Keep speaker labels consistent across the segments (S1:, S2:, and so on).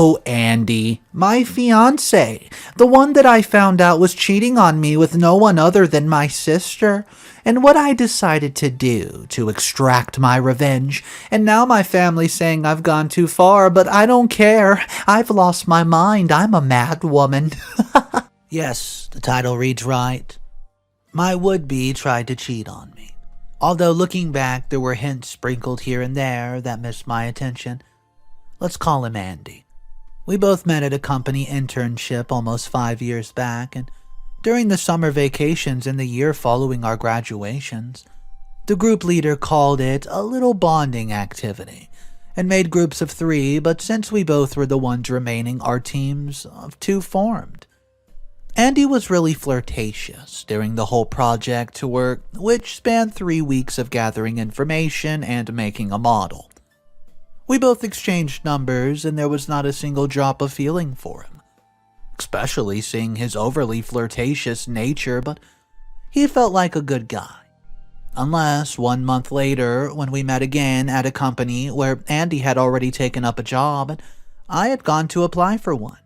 S1: Oh, Andy, my fiancé, the one that I found out was cheating on me with no one other than my sister, and what I decided to do to extract my revenge, and now my family's saying I've gone too far, but I don't care. I've lost my mind. I'm a mad woman. Yes, the title reads right. My would-be tried to cheat on me. Although looking back, there were hints sprinkled here and there that missed my attention. Let's call him Andy. We both met at a company internship almost 5 years back, and during the summer vacations in the year following our graduations, the group leader called it a little bonding activity and made groups of 3, but since we both were the ones remaining, our teams of 2 formed. Andy was really flirtatious during the whole project tour, which spanned 3 weeks of gathering information and making a model. We both exchanged numbers, and there was not a single drop of feeling for him, especially seeing his overly flirtatious nature, but he felt like a good guy. Unless 1 month later, when we met again at a company where Andy had already taken up a job and I had gone to apply for one.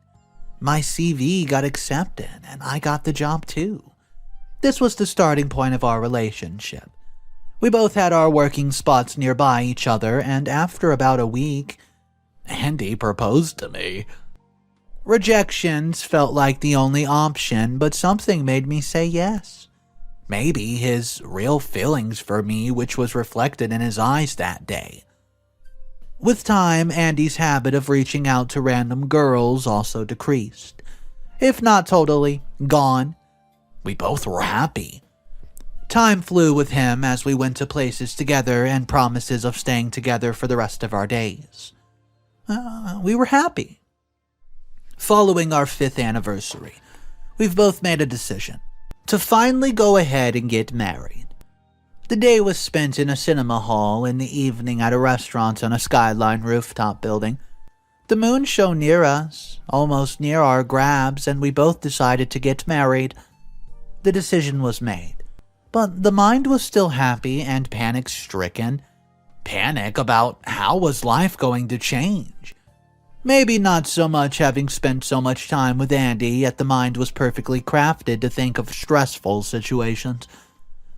S1: My CV got accepted, and I got the job too. This was the starting point of our relationship. We both had our working spots nearby each other, and after about a week, Andy proposed to me. Rejections felt like the only option, but something made me say yes. Maybe his real feelings for me, which was reflected in his eyes that day. With time, Andy's habit of reaching out to random girls also decreased. If not totally gone. We both were happy. Time flew with him as we went to places together and promises of staying together for the rest of our days. We were happy. Following our 5th anniversary, we've both made a decision to finally go ahead and get married. The day was spent in a cinema hall, in the evening at a restaurant on a skyline rooftop building. The moon shone near us, almost near our grabs, and we both decided to get married. The decision was made. But the mind was still happy and panic-stricken. Panic about how was life going to change. Maybe not so much having spent so much time with Andy, yet the mind was perfectly crafted to think of stressful situations.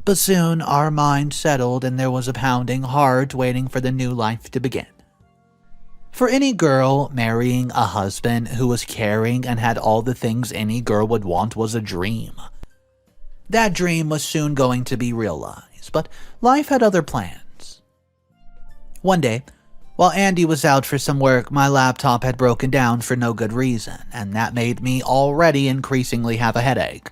S1: But soon our mind settled and there was a pounding heart waiting for the new life to begin. For any girl, marrying a husband who was caring and had all the things any girl would want was a dream. That dream was soon going to be realized, but life had other plans. One day, while Andy was out for some work, my laptop had broken down for no good reason, and that made me already increasingly have a headache.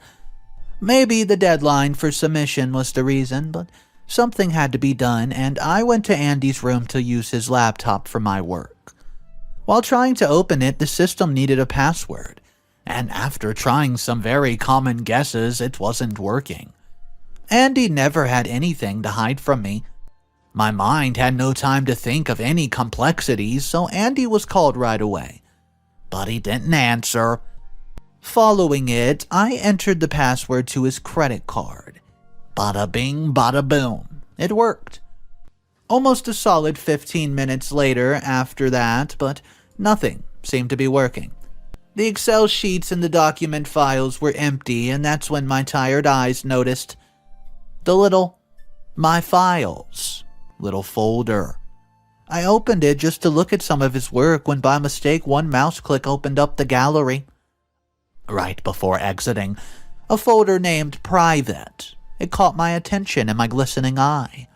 S1: Maybe the deadline for submission was the reason, but something had to be done, and I went to Andy's room to use his laptop for my work. While trying to open it, the system needed a password. And after trying some very common guesses, it wasn't working. Andy never had anything to hide from me. My mind had no time to think of any complexities, so Andy was called right away. But he didn't answer. Following it, I entered the password to his credit card. Bada bing, bada boom. It worked. Almost a solid 15 minutes later after that, but nothing seemed to be working. The Excel sheets and the document files were empty, and that's when my tired eyes noticed the little My Files little folder. I opened it just to look at some of his work when by mistake one mouse click opened up the gallery. Right before exiting, a folder named Private. It caught my attention and my glistening eye.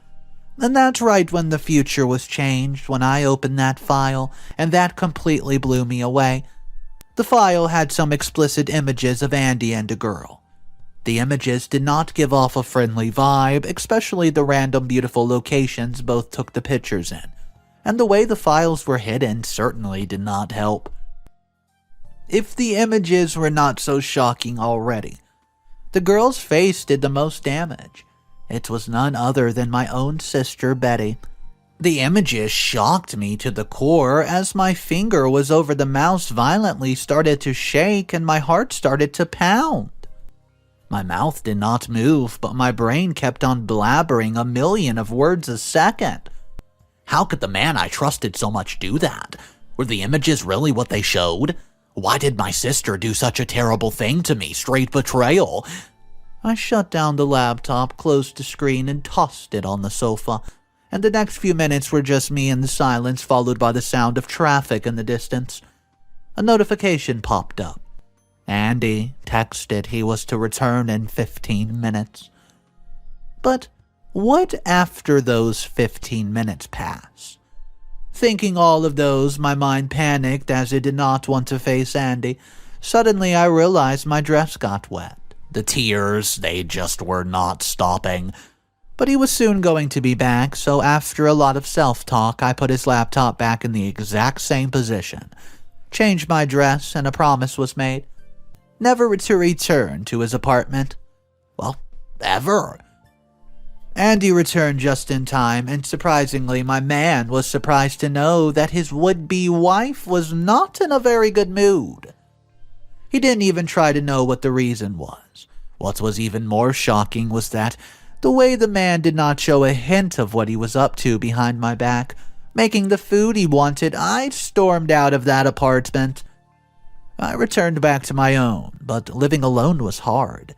S1: And that's right when the future was changed when I opened that file, and that completely blew me away. The file had some explicit images of Andy and a girl. The images did not give off a friendly vibe, especially the random beautiful locations both took the pictures in, and the way the files were hidden certainly did not help. If the images were not so shocking already, the girl's face did the most damage. It was none other than my own sister Betty. The images shocked me to the core as my finger was over the mouse violently started to shake and my heart started to pound. My mouth did not move, but my brain kept on blabbering a million of words a second. How could the man I trusted so much do that? Were the images really what they showed? Why did my sister do such a terrible thing to me? Straight betrayal. I shut down the laptop, closed the screen, and tossed it on the sofa. And the next few minutes were just me in the silence, followed by the sound of traffic in the distance. A notification popped up. Andy texted he was to return in 15 minutes. But what after those 15 minutes pass? Thinking all of those, my mind panicked as it did not want to face Andy. Suddenly I realized my dress got wet. The tears, they just were not stopping. But he was soon going to be back, so after a lot of self-talk, I put his laptop back in the exact same position, changed my dress, and a promise was made. Never to return to his apartment. Well, ever. Andy returned just in time, and surprisingly, my man was surprised to know that his would-be wife was not in a very good mood. He didn't even try to know what the reason was. What was even more shocking was that the way the man did not show a hint of what he was up to behind my back, making the food he wanted, I stormed out of that apartment. I returned back to my own, but living alone was hard.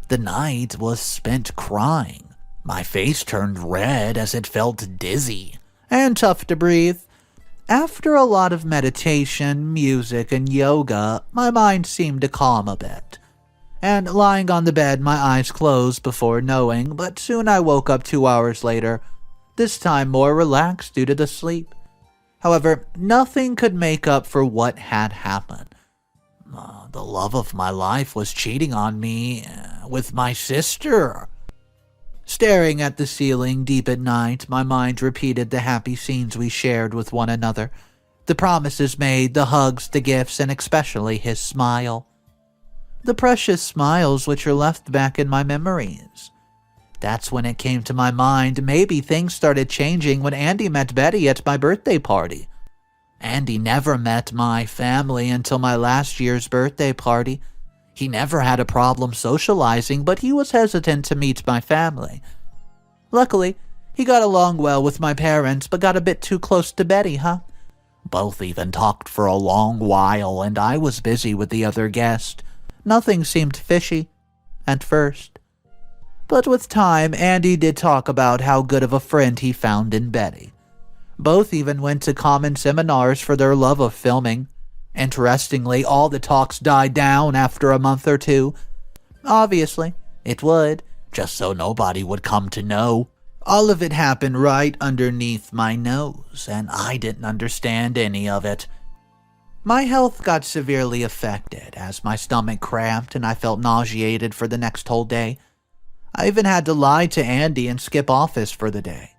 S1: The night was spent crying. My face turned red as it felt dizzy and tough to breathe. After a lot of meditation, music, and yoga, my mind seemed to calm a bit. And lying on the bed, my eyes closed before knowing, but soon I woke up 2 hours later, this time more relaxed due to the sleep. However, nothing could make up for what had happened. The love of my life was cheating on me with my sister. Staring at the ceiling deep at night, my mind repeated the happy scenes we shared with one another, the promises made, the hugs, the gifts, and especially his smile. The precious smiles which are left back in my memories. That's when it came to my mind maybe things started changing when Andy met Betty at my birthday party. Andy never met my family until my last year's birthday party. He never had a problem socializing, but he was hesitant to meet my family. Luckily, he got along well with my parents, but got a bit too close to Betty, Both even talked for a long while, and I was busy with the other guest. Nothing seemed fishy, at first. But with time, Andy did talk about how good of a friend he found in Betty. Both even went to common seminars for their love of filming. Interestingly, all the talks died down after a month or two. Obviously, it would, just so nobody would come to know. All of it happened right underneath my nose, and I didn't understand any of it. My health got severely affected as my stomach cramped and I felt nauseated for the next whole day. I even had to lie to Andy and skip office for the day.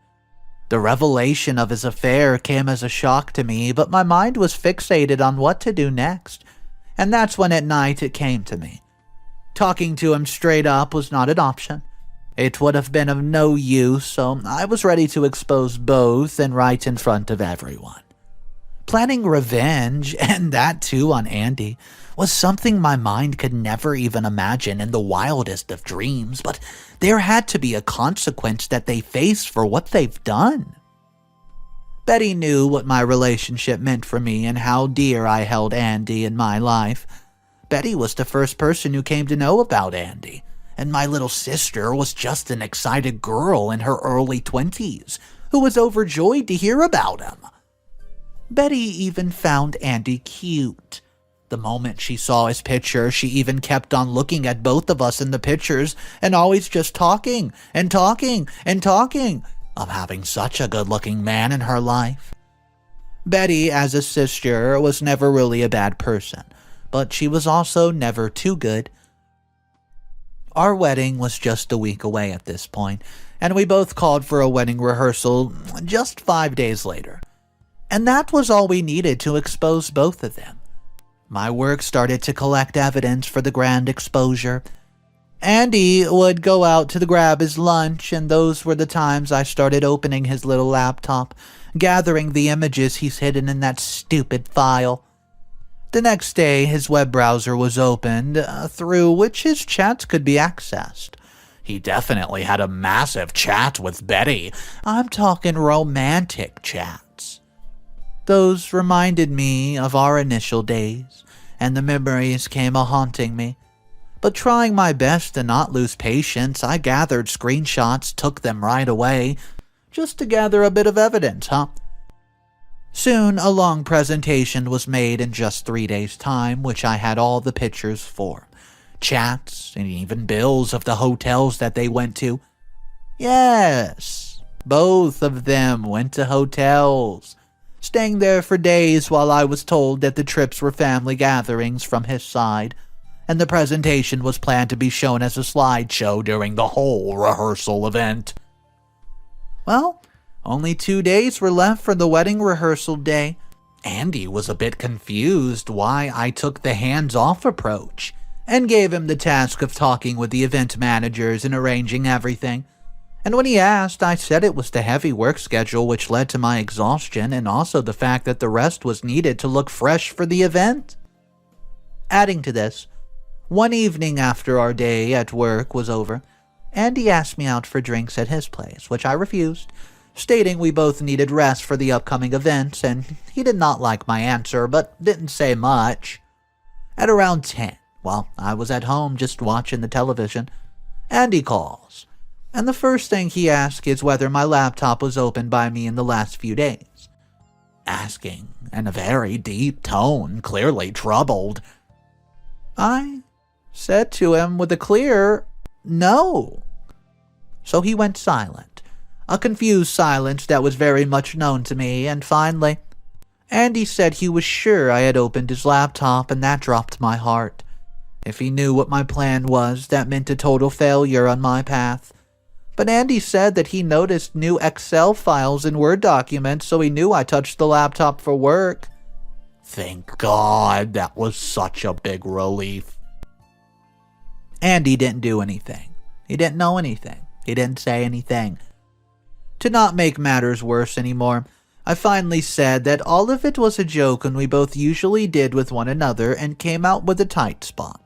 S1: The revelation of his affair came as a shock to me, but my mind was fixated on what to do next, and that's when at night it came to me. Talking to him straight up was not an option. It would have been of no use, so I was ready to expose both and right in front of everyone. Planning revenge, and that too on Andy, was something my mind could never even imagine in the wildest of dreams, but there had to be a consequence that they face for what they've done. Betty knew what my relationship meant for me and how dear I held Andy in my life. Betty was the first person who came to know about Andy, and my little sister was just an excited girl in her early 20s who was overjoyed to hear about him. Betty even found Andy cute. The moment she saw his picture, she even kept on looking at both of us in the pictures and always just talking and talking and talking of having such a good-looking man in her life. Betty, as a sister, was never really a bad person, but she was also never too good. Our wedding was just a week away at this point, and we both called for a wedding rehearsal just 5 days later. And that was all we needed to expose both of them. My work started to collect evidence for the grand exposure. Andy would go out to grab his lunch, and those were the times I started opening his little laptop, gathering the images he's hidden in that stupid file. The next day, his web browser was opened, through which his chats could be accessed. He definitely had a massive chat with Betty. I'm talking romantic chats. Those reminded me of our initial days, and the memories came a-haunting me. But trying my best to not lose patience, I gathered screenshots, took them right away, just to gather a bit of evidence, Soon, a long presentation was made in just 3 days' time, which I had all the pictures for. Chats, and even bills of the hotels that they went to. Yes, both of them went to hotels, staying there for days while I was told that the trips were family gatherings from his side, and the presentation was planned to be shown as a slideshow during the whole rehearsal event. Well, only 2 days were left for the wedding rehearsal day. Andy was a bit confused why I took the hands-off approach, and gave him the task of talking with the event managers and arranging everything. And when he asked, I said it was the heavy work schedule which led to my exhaustion, and also the fact that the rest was needed to look fresh for the event. Adding to this, one evening after our day at work was over, Andy asked me out for drinks at his place, which I refused, stating we both needed rest for the upcoming events, and he did not like my answer, but didn't say much. At around 10, while I was at home just watching the television, Andy calls, and the first thing he asks is whether my laptop was opened by me in the last few days. Asking in a very deep tone, clearly troubled. I said to him with a clear no. So he went silent, a confused silence that was very much known to me, and finally, Andy said he was sure I had opened his laptop, and that dropped my heart. If he knew what my plan was, that meant a total failure on my path. But Andy said that he noticed new Excel files and Word documents, so he knew I touched the laptop for work. Thank God, that was such a big relief. Andy didn't do anything. He didn't know anything. He didn't say anything. To not make matters worse anymore, I finally said that all of it was a joke and we both usually did with one another, and came out with a tight spot.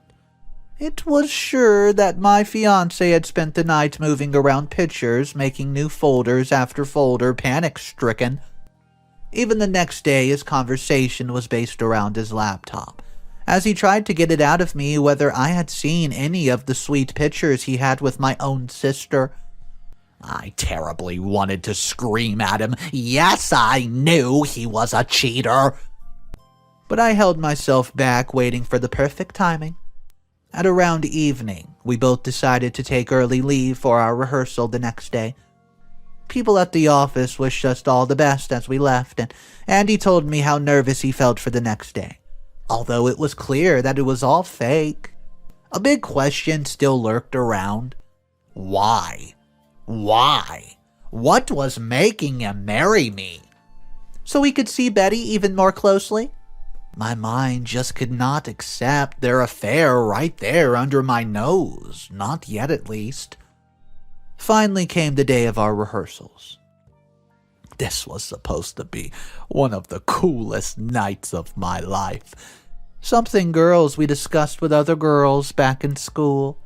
S1: It was sure that my fiancé had spent the night moving around pictures, making new folders after folder, panic-stricken. Even the next day, his conversation was based around his laptop, as he tried to get it out of me whether I had seen any of the sweet pictures he had with my own sister. I terribly wanted to scream at him, yes, I knew he was a cheater. But I held myself back, waiting for the perfect timing. At around evening, we both decided to take early leave for our rehearsal the next day. People at the office wished us all the best as we left, and Andy told me how nervous he felt for the next day, although it was clear that it was all fake. A big question still lurked around. Why? Why? What was making him marry me? So he could see Betty even more closely? My mind just could not accept their affair right there under my nose, not yet at least. Finally came the day of our rehearsals. This was supposed to be one of the coolest nights of my life. Something girls we discussed with other girls back in school.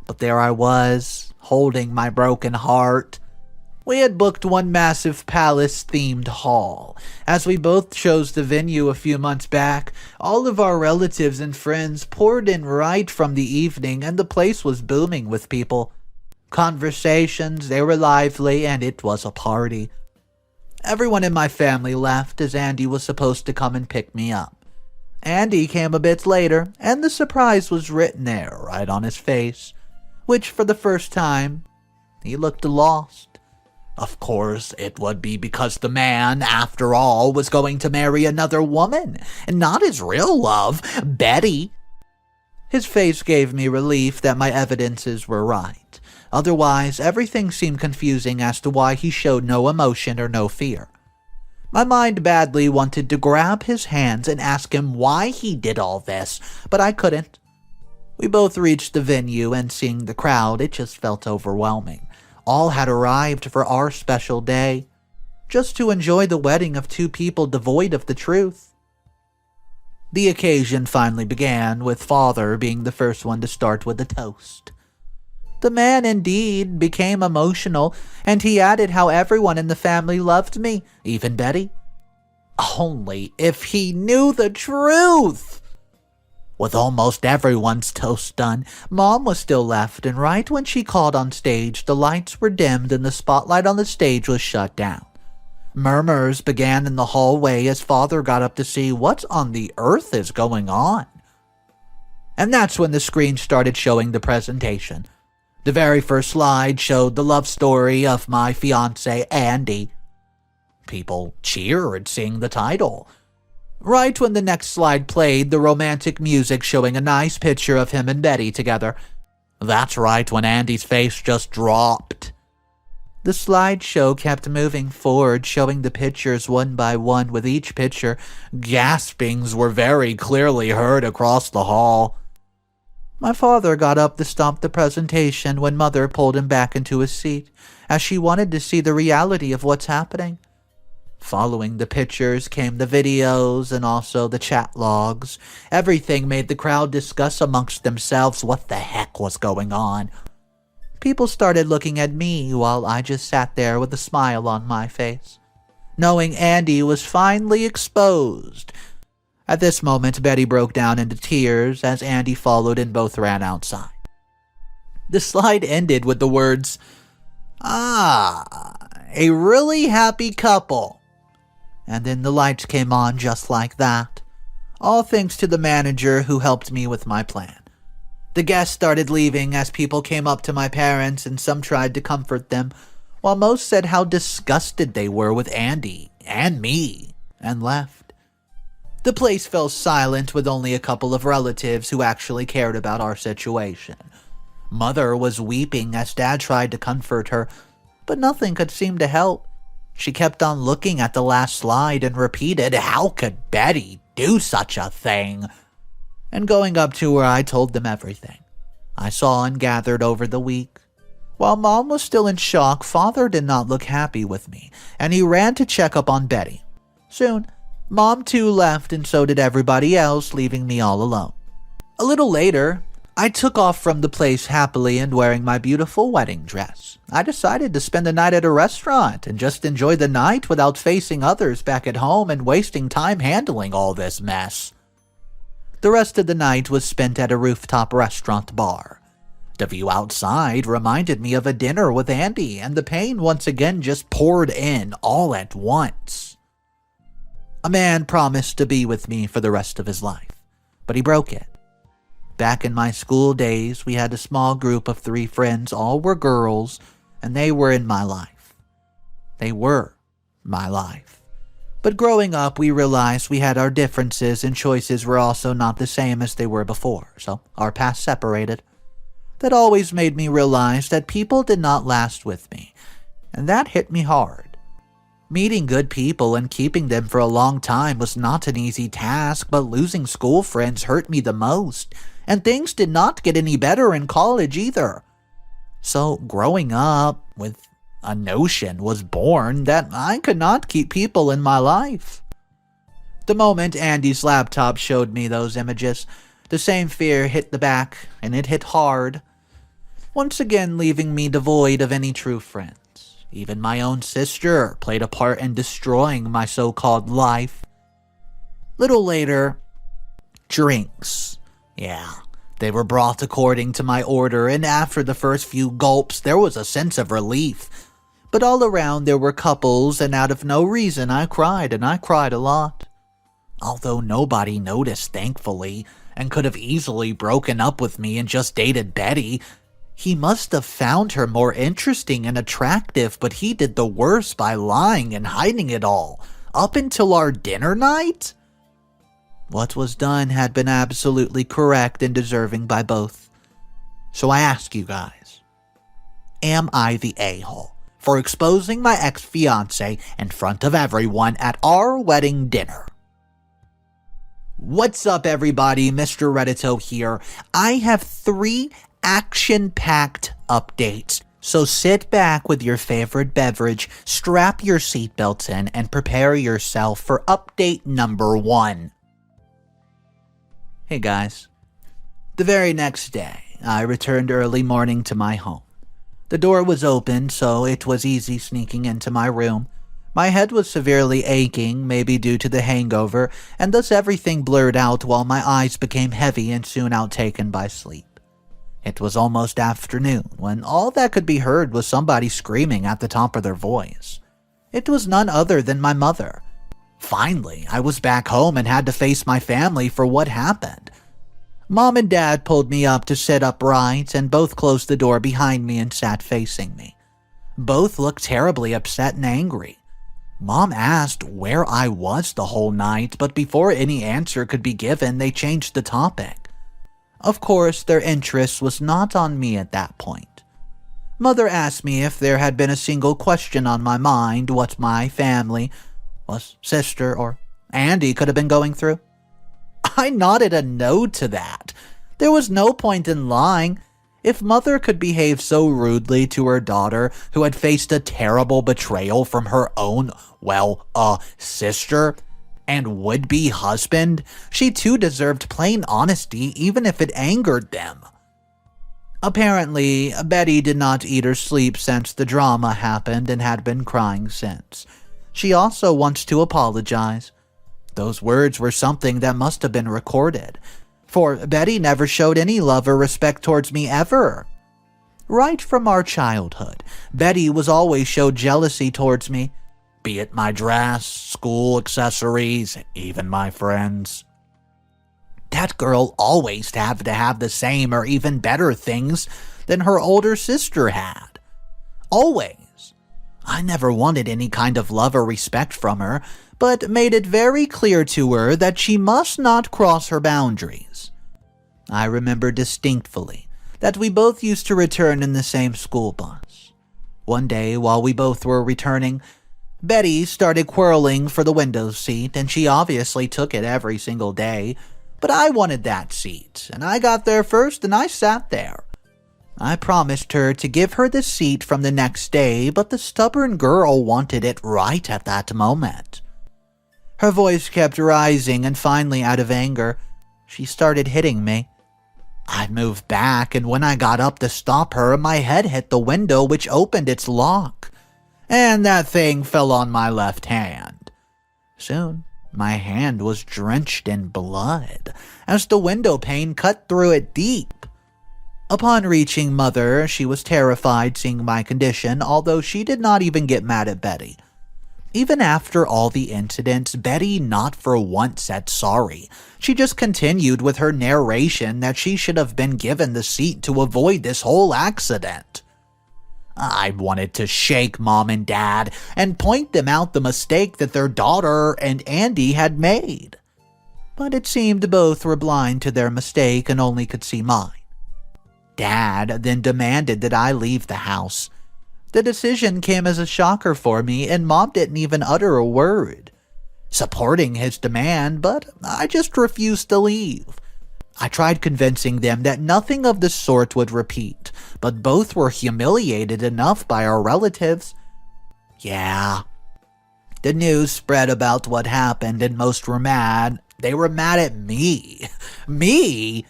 S1: But there I was, holding my broken heart. We had booked one massive palace-themed hall. As we both chose the venue a few months back, all of our relatives and friends poured in right from the evening, and the place was booming with people. Conversations, they were lively, and it was a party. Everyone in my family left as Andy was supposed to come and pick me up. Andy came a bit later, and the surprise was written there, right on his face, which for the first time, he looked lost. Of course, it would be because the man, after all, was going to marry another woman, and not his real love, Betty. His face gave me relief that my evidences were right. Otherwise, everything seemed confusing as to why he showed no emotion or no fear. My mind badly wanted to grab his hands and ask him why he did all this, but I couldn't. We both reached the venue, and seeing the crowd, it just felt overwhelming. All had arrived for our special day, just to enjoy the wedding of two people devoid of the truth. The occasion finally began, with Father being the first one to start with a toast. The man indeed became emotional, and he added how everyone in the family loved me, even Betty. Only if he knew the truth. With almost everyone's toast done, Mom was still left, and right when she called on stage, the lights were dimmed and the spotlight on the stage was shut down. Murmurs began in the hallway as Father got up to see what on the earth is going on. And that's when the screen started showing the presentation. The very first slide showed the love story of my fiancé, Andy. People cheered seeing the title. Right when the next slide played, the romantic music showing a nice picture of him and Betty together. That's right when Andy's face just dropped. The slideshow kept moving forward, showing the pictures one by one. With each picture, gaspings were very clearly heard across the hall. My father got up to stop the presentation when Mother pulled him back into his seat, as she wanted to see the reality of what's happening. Following the pictures came the videos and also the chat logs. Everything made the crowd discuss amongst themselves what the heck was going on. People started looking at me while I just sat there with a smile on my face, knowing Andy was finally exposed. At this moment, Betty broke down into tears as Andy followed and both ran outside. The slide ended with the words, a really happy couple. And then the lights came on just like that. All thanks to the manager who helped me with my plan. The guests started leaving as people came up to my parents and some tried to comfort them, while most said how disgusted they were with Andy and me and left. The place fell silent with only a couple of relatives who actually cared about our situation. Mother was weeping as Dad tried to comfort her, but nothing could seem to help. She kept on looking at the last slide and repeated, "How could Betty do such a thing?" And going up to her, I told them everything I saw and gathered over the week. While Mom was still in shock, Father did not look happy with me, and he ran to check up on Betty. Soon, Mom too left, and so did everybody else, leaving me all alone. A little later, I took off from the place happily and wearing my beautiful wedding dress. I decided to spend the night at a restaurant and just enjoy the night without facing others back at home and wasting time handling all this mess. The rest of the night was spent at a rooftop restaurant bar. The view outside reminded me of a dinner with Andy, and the pain once again just poured in all at once. A man promised to be with me for the rest of his life, but he broke it. Back in my school days, we had a small group of 3 friends. All were girls, and they were in my life. They were my life. But growing up, we realized we had our differences and choices were also not the same as they were before, so our paths separated. That always made me realize that people did not last with me, and that hit me hard. Meeting good people and keeping them for a long time was not an easy task, but losing school friends hurt me the most, and things did not get any better in college either. So growing up with a notion was born that I could not keep people in my life. The moment Andy's laptop showed me those images, the same fear hit the back, and it hit hard, once again leaving me devoid of any true friends. Even my own sister played a part in destroying my so-called life. Little later, drinks. Yeah, they were brought according to my order, and after the first few gulps, there was a sense of relief. But all around there were couples, and out of no reason I cried, and I cried a lot. Although nobody noticed, thankfully, and could have easily broken up with me and just dated Betty. He must have found her more interesting and attractive, but he did the worst by lying and hiding it all, up until our dinner night? What was done had been absolutely correct and deserving by both. So I ask you guys, am I the a-hole for exposing my ex-fiancé in front of everyone at our wedding dinner? What's up, everybody? Mr. Reddito here. I have 3 action-packed updates. So sit back with your favorite beverage, strap your seatbelts in, and prepare yourself for update number 1. Hey guys. The very next day, I returned early morning to my home. The door was open, so it was easy sneaking into my room. My head was severely aching, maybe due to the hangover, and thus everything blurred out while my eyes became heavy and soon outtaken by sleep. It was almost afternoon when all that could be heard was somebody screaming at the top of their voice. It was none other than my mother. Finally, I was back home and had to face my family for what happened. Mom and Dad pulled me up to sit upright and both closed the door behind me and sat facing me. Both looked terribly upset and angry. Mom asked where I was the whole night, but before any answer could be given, they changed the topic. Of course, their interest was not on me at that point. Mother asked me if there had been a single question on my mind, what my family, sister, or Andy could have been going through. I nodded a no to that. There was no point in lying. If Mother could behave so rudely to her daughter, who had faced a terrible betrayal from her own, sister and would-be husband, she too deserved plain honesty, even if it angered them. Apparently, Betty did not eat or sleep since the drama happened and had been crying since. She also wants to apologize. Those words were something that must have been recorded, for Betty never showed any love or respect towards me ever. Right from our childhood, Betty was always showed jealousy towards me, be it my dress, school accessories, even my friends. That girl always had to have the same or even better things than her older sister had. Always. I never wanted any kind of love or respect from her, but made it very clear to her that she must not cross her boundaries. I remember distinctly that we both used to return in the same school bus. One day, while we both were returning, Betty started quarreling for the window seat, and she obviously took it every single day, but I wanted that seat, and I got there first and I sat there. I promised her to give her the seat from the next day, but the stubborn girl wanted it right at that moment. Her voice kept rising, and finally, out of anger, she started hitting me. I moved back, and when I got up to stop her, my head hit the window, which opened its lock, and that thing fell on my left hand. Soon, my hand was drenched in blood, as the window pane cut through it deep. Upon reaching Mother, she was terrified seeing my condition, although she did not even get mad at Betty. Even after all the incidents, Betty not for once said sorry. She just continued with her narration that she should have been given the seat to avoid this whole accident. I wanted to shake Mom and Dad and point them out the mistake that their daughter and Andy had made. But it seemed both were blind to their mistake and only could see mine. Dad then demanded that I leave the house. The decision came as a shocker for me, and Mom didn't even utter a word, supporting his demand, but I just refused to leave. I tried convincing them that nothing of the sort would repeat, but both were humiliated enough by our relatives. Yeah. The news spread about what happened, and most were mad. They were mad at me. Me?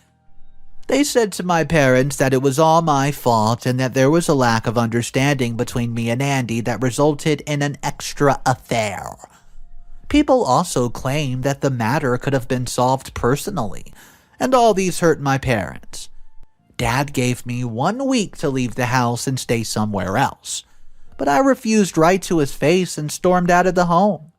S1: They said to my parents that it was all my fault and that there was a lack of understanding between me and Andy that resulted in an extra affair. People also claimed that the matter could have been solved personally, and all these hurt my parents. Dad gave me 1 week to leave the house and stay somewhere else, but I refused right to his face and stormed out of the home.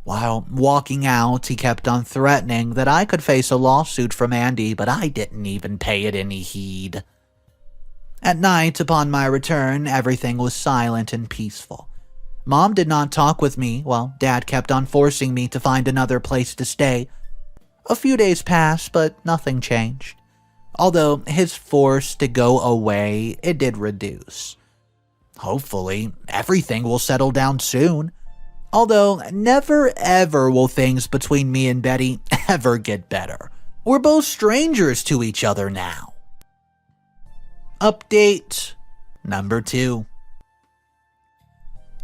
S1: While walking out, he kept on threatening that I could face a lawsuit from Andy, but I didn't even pay it any heed. At night, upon my return, everything was silent and peaceful. Mom did not talk with me, while Dad kept on forcing me to find another place to stay. A few days passed, but nothing changed. Although his force to go away, it did reduce. Hopefully, everything will settle down soon. Although, never ever will things between me and Betty ever get better. We're both strangers to each other now. Update number 2.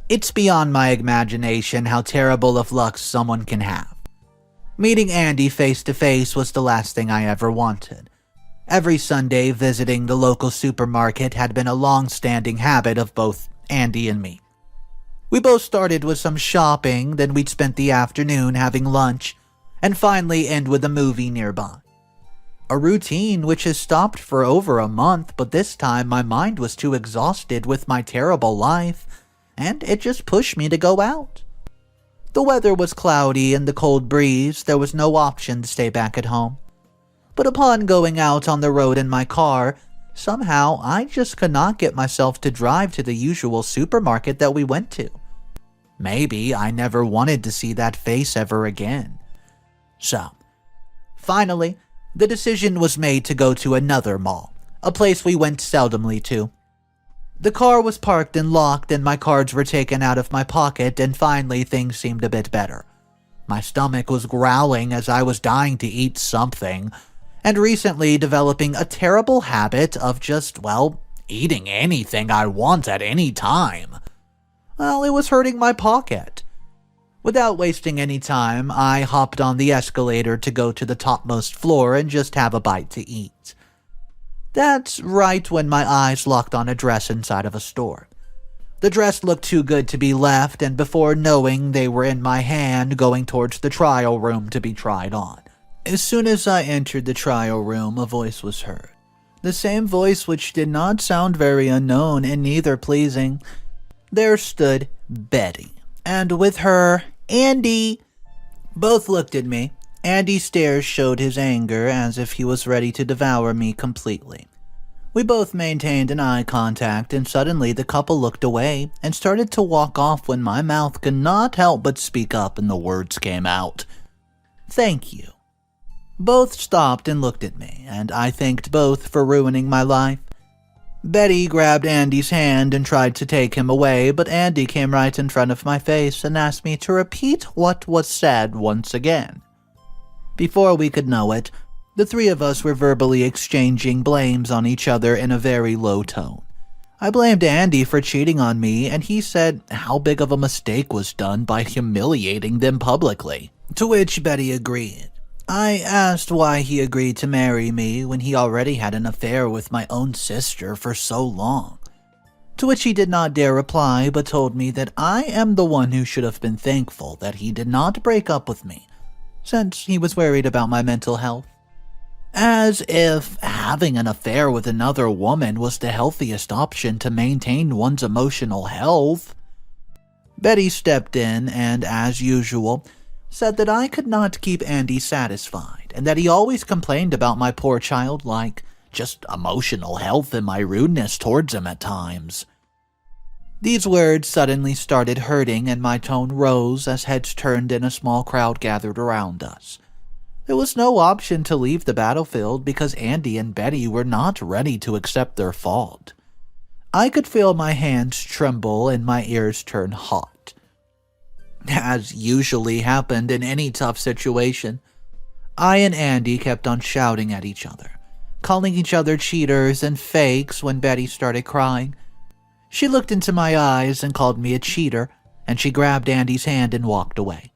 S1: It's beyond my imagination how terrible of luck someone can have. Meeting Andy face to face was the last thing I ever wanted. Every Sunday, visiting the local supermarket had been a long-standing habit of both Andy and me. We both started with some shopping, then we'd spent the afternoon having lunch, and finally end with a movie nearby. A routine which has stopped for over a month, but this time my mind was too exhausted with my terrible life, and it just pushed me to go out. The weather was cloudy and the cold breeze, there was no option to stay back at home. But upon going out on the road in my car, somehow I just could not get myself to drive to the usual supermarket that we went to. Maybe I never wanted to see that face ever again. So, finally, the decision was made to go to another mall, a place we went seldomly to. The car was parked and locked and my cards were taken out of my pocket, and finally things seemed a bit better. My stomach was growling as I was dying to eat something, and recently developing a terrible habit of just, eating anything I want at any time. Well, it was hurting my pocket. Without wasting any time, I hopped on the escalator to go to the topmost floor and just have a bite to eat. That's right when my eyes locked on a dress inside of a store. The dress looked too good to be left, and before knowing, they were in my hand going towards the trial room to be tried on. As soon as I entered the trial room, a voice was heard. The same voice which did not sound very unknown and neither pleasing. There stood Betty, and with her, Andy. Both looked at me. Andy's stare showed his anger as if he was ready to devour me completely. We both maintained an eye contact, and suddenly the couple looked away and started to walk off when my mouth could not help but speak up and the words came out. "Thank you." Both stopped and looked at me, and I thanked both for ruining my life. Betty grabbed Andy's hand and tried to take him away, but Andy came right in front of my face and asked me to repeat what was said once again. Before we could know it, the three of us were verbally exchanging blames on each other in a very low tone. I blamed Andy for cheating on me, and he said how big of a mistake was done by humiliating them publicly, to which Betty agreed. I asked why he agreed to marry me when he already had an affair with my own sister for so long, to which he did not dare reply but told me that I am the one who should have been thankful that he did not break up with me, since he was worried about my mental health. As if having an affair with another woman was the healthiest option to maintain one's emotional health. Betty stepped in and, as usual, said that I could not keep Andy satisfied, and that he always complained about my poor childlike, just emotional health and my rudeness towards him at times. These words suddenly started hurting, and my tone rose as heads turned and a small crowd gathered around us. There was no option to leave the battlefield because Andy and Betty were not ready to accept their fault. I could feel my hands tremble and my ears turn hot. As usually happened in any tough situation, I and Andy kept on shouting at each other, calling each other cheaters and fakes when Betty started crying. She looked into my eyes and called me a cheater, and she grabbed Andy's hand and walked away.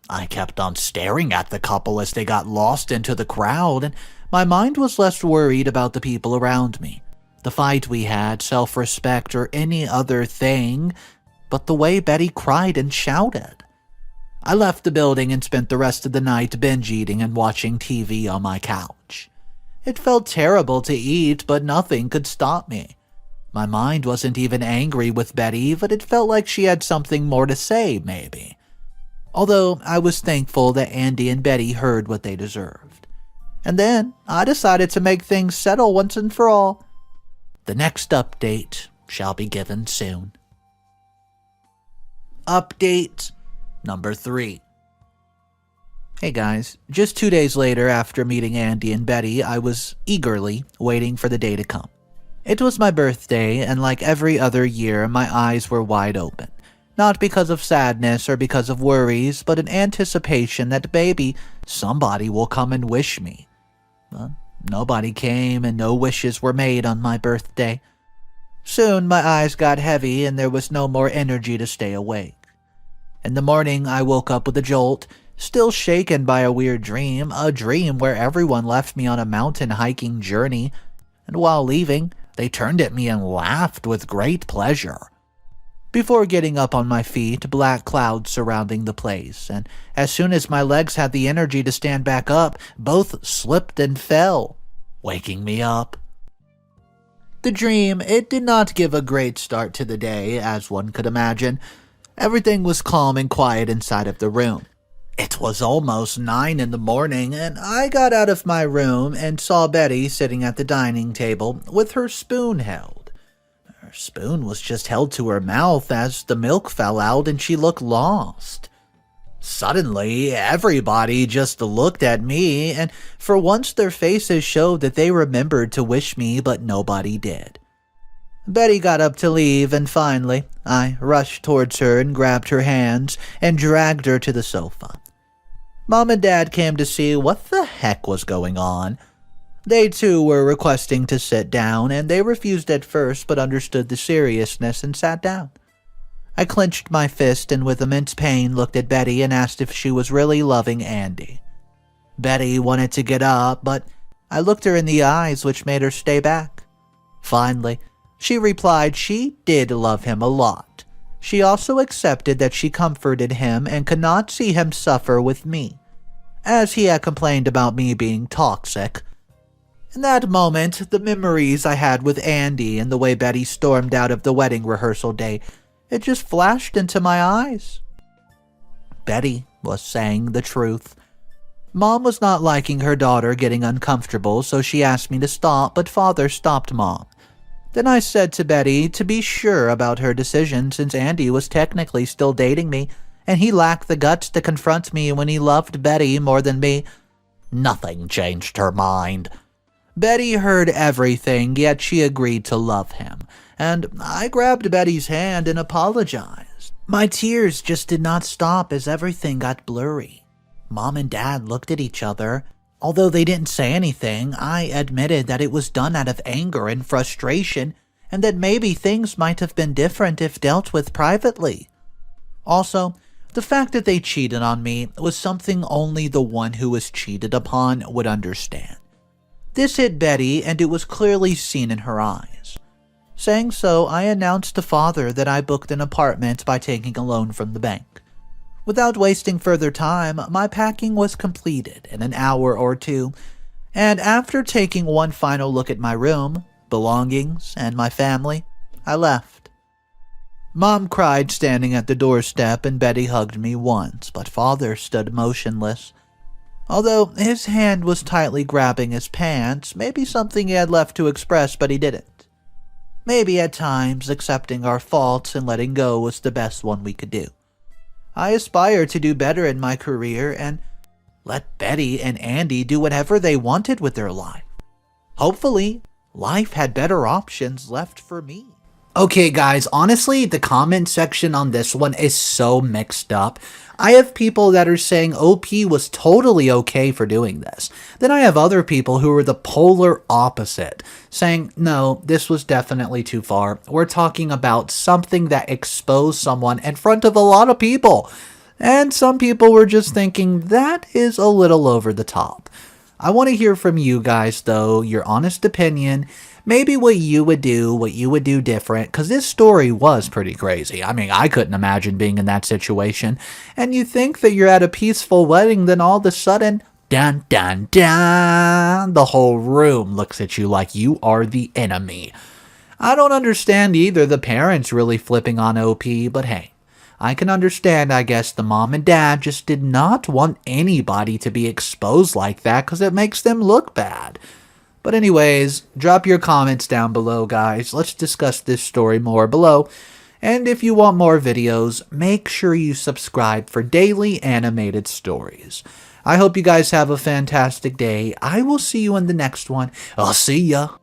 S1: I kept on staring at the couple as they got lost into the crowd, and my mind was less worried about the people around me, the fight we had, self-respect, or any other thing, but the way Betty cried and shouted. I left the building and spent the rest of the night binge-eating and watching TV on my couch. It felt terrible to eat, but nothing could stop me. My mind wasn't even angry with Betty, but it felt like she had something more to say, maybe. Although I was thankful that Andy and Betty heard what they deserved. And then I decided to make things settle once and for all. The next update shall be given soon. Update number 3. Hey guys, just 2 days later after meeting Andy and Betty, I was eagerly waiting for the day to come. It was my birthday, and like every other year, my eyes were wide open. Not because of sadness or because of worries, but in anticipation that maybe somebody will come and wish me. But nobody came and no wishes were made on my birthday. Soon my eyes got heavy and there was no more energy to stay awake. In the morning, I woke up with a jolt, still shaken by a weird dream, a dream where everyone left me on a mountain hiking journey, and while leaving, they turned at me and laughed with great pleasure. Before getting up on my feet, black clouds surrounding the place, and as soon as my legs had the energy to stand back up, both slipped and fell, waking me up. The dream, it did not give a great start to the day, as one could imagine. Everything was calm and quiet inside of the room. It was almost 9 in the morning, and I got out of my room and saw Betty sitting at the dining table with her spoon held. Her spoon was just held to her mouth as the milk fell out and she looked lost. Suddenly, everybody just looked at me, and for once their faces showed that they remembered to wish me, but nobody did. Betty got up to leave, and finally, I rushed towards her and grabbed her hands and dragged her to the sofa. Mom and Dad came to see what the heck was going on. They too were requesting to sit down, and they refused at first but understood the seriousness and sat down. I clenched my fist and with immense pain looked at Betty and asked if she was really loving Andy. Betty wanted to get up, but I looked her in the eyes, which made her stay back. Finally, she replied she did love him a lot. She also accepted that she comforted him and could not see him suffer with me, as he had complained about me being toxic. In that moment, the memories I had with Andy and the way Betty stormed out of the wedding rehearsal day, it just flashed into my eyes. Betty was saying the truth. Mom was not liking her daughter getting uncomfortable, so she asked me to stop, but Father stopped Mom. Then I said to Betty to be sure about her decision since Andy was technically still dating me, and he lacked the guts to confront me when he loved Betty more than me. Nothing changed her mind. Betty heard everything, yet she agreed to love him, and I grabbed Betty's hand and apologized. My tears just did not stop as everything got blurry. Mom and Dad looked at each other. Although they didn't say anything, I admitted that it was done out of anger and frustration, and that maybe things might have been different if dealt with privately. Also, the fact that they cheated on me was something only the one who was cheated upon would understand. This hit Betty, and it was clearly seen in her eyes. Saying so, I announced to Father that I booked an apartment by taking a loan from the bank. Without wasting further time, my packing was completed in an hour or two, and after taking one final look at my room, belongings, and my family, I left. Mom cried standing at the doorstep, and Betty hugged me once, but Father stood motionless. Although his hand was tightly grabbing his pants, maybe something he had left to express, but he didn't. Maybe at times accepting our faults and letting go was the best one we could do. I aspire to do better in my career and let Betty and Andy do whatever they wanted with their life. Hopefully, life had better options left for me. Okay guys, honestly, the comment section on this one is so mixed up. I have people that are saying OP was totally okay for doing this. Then I have other people who are the polar opposite, saying, no, this was definitely too far. We're talking about something that exposed someone in front of a lot of people. And some people were just thinking, that is a little over the top. I want to hear from you guys, though, your honest opinion. Maybe what you would do different, because this story was pretty crazy. I mean, I couldn't imagine being in that situation. And you think that you're at a peaceful wedding, then all of a sudden, dun dun dun, the whole room looks at you like you are the enemy. I don't understand either the parents really flipping on OP, but hey, I can understand, I guess, the mom and dad just did not want anybody to be exposed like that because it makes them look bad. But anyways, drop your comments down below, guys. Let's discuss this story more below. And if you want more videos, make sure you subscribe for daily animated stories. I hope you guys have a fantastic day. I will see you in the next one. I'll see ya.